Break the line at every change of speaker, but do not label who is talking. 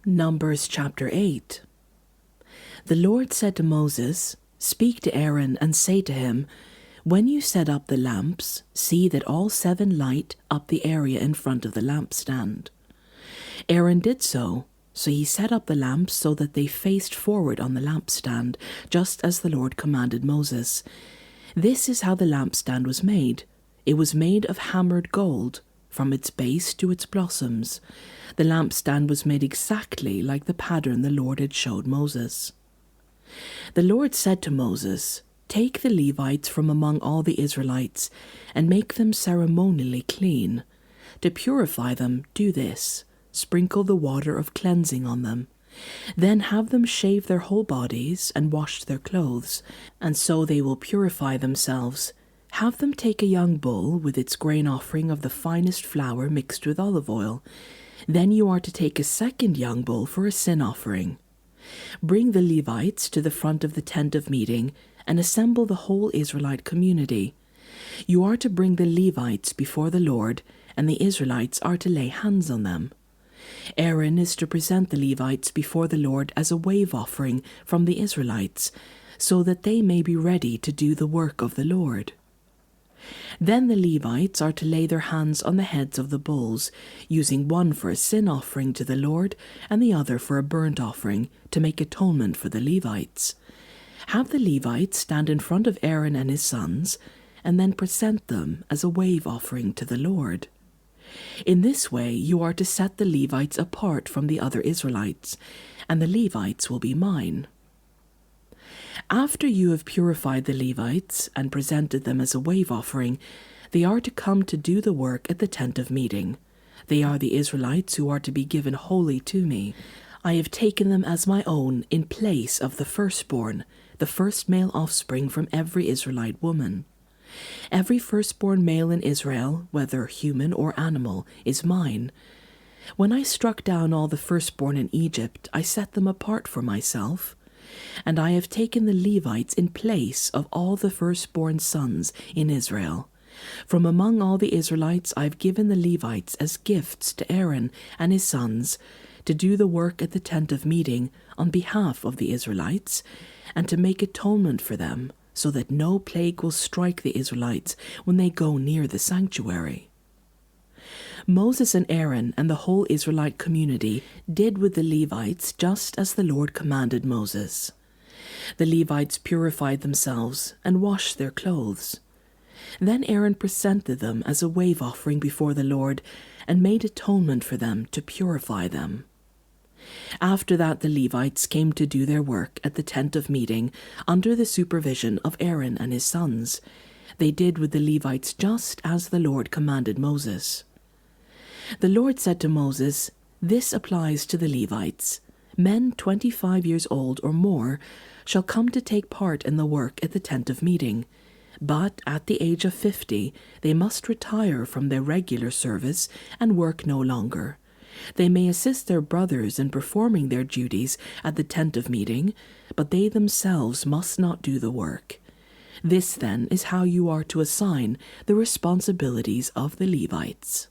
Numbers chapter 8. The Lord said to Moses, "Speak to Aaron and say to him, when you set up the lamps, see that all 7 light up the area in front of the lampstand." Aaron did so he set up the lamps so that they faced forward on the lampstand, just as the Lord commanded Moses. This is how the lampstand was made. It was made of hammered gold, from its base to its blossoms. The lampstand was made exactly like the pattern the Lord had showed Moses. The Lord said to Moses, "Take the Levites from among all the Israelites and make them ceremonially clean. To purify them, do this: sprinkle the water of cleansing on them. Then have them shave their whole bodies and wash their clothes, and so they will purify themselves. Have them take a young bull with its grain offering of the finest flour mixed with olive oil. Then you are to take a second young bull for a sin offering. Bring the Levites to the front of the tent of meeting and assemble the whole Israelite community. You are to bring the Levites before the Lord, and the Israelites are to lay hands on them. Aaron is to present the Levites before the Lord as a wave offering from the Israelites, so that they may be ready to do the work of the Lord. Then the Levites are to lay their hands on the heads of the bulls, using one for a sin offering to the Lord and the other for a burnt offering to make atonement for the Levites. Have the Levites stand in front of Aaron and his sons, and then present them as a wave offering to the Lord. In this way you are to set the Levites apart from the other Israelites, and the Levites will be mine. After you have purified the Levites and presented them as a wave offering, they are to come to do the work at the tent of meeting. They are the Israelites who are to be given wholly to me. I have taken them as my own in place of the firstborn, the first male offspring from every Israelite woman. Every firstborn male in Israel, whether human or animal, is mine. When I struck down all the firstborn in Egypt, I set them apart for myself. And I have taken the Levites in place of all the firstborn sons in Israel. From among all the Israelites I have given the Levites as gifts to Aaron and his sons, to do the work at the tent of meeting on behalf of the Israelites, and to make atonement for them, so that no plague will strike the Israelites when they go near the sanctuary." Moses and Aaron and the whole Israelite community did with the Levites just as the Lord commanded Moses. The Levites purified themselves and washed their clothes. Then Aaron presented them as a wave offering before the Lord and made atonement for them to purify them. After that the Levites came to do their work at the tent of meeting under the supervision of Aaron and his sons. They did with the Levites just as the Lord commanded Moses. The Lord said to Moses, "This applies to the Levites. Men 25 years old or more shall come to take part in the work at the tent of meeting, but at the age of 50 they must retire from their regular service and work no longer. They may assist their brothers in performing their duties at the tent of meeting, but they themselves must not do the work. This, then, is how you are to assign the responsibilities of the Levites."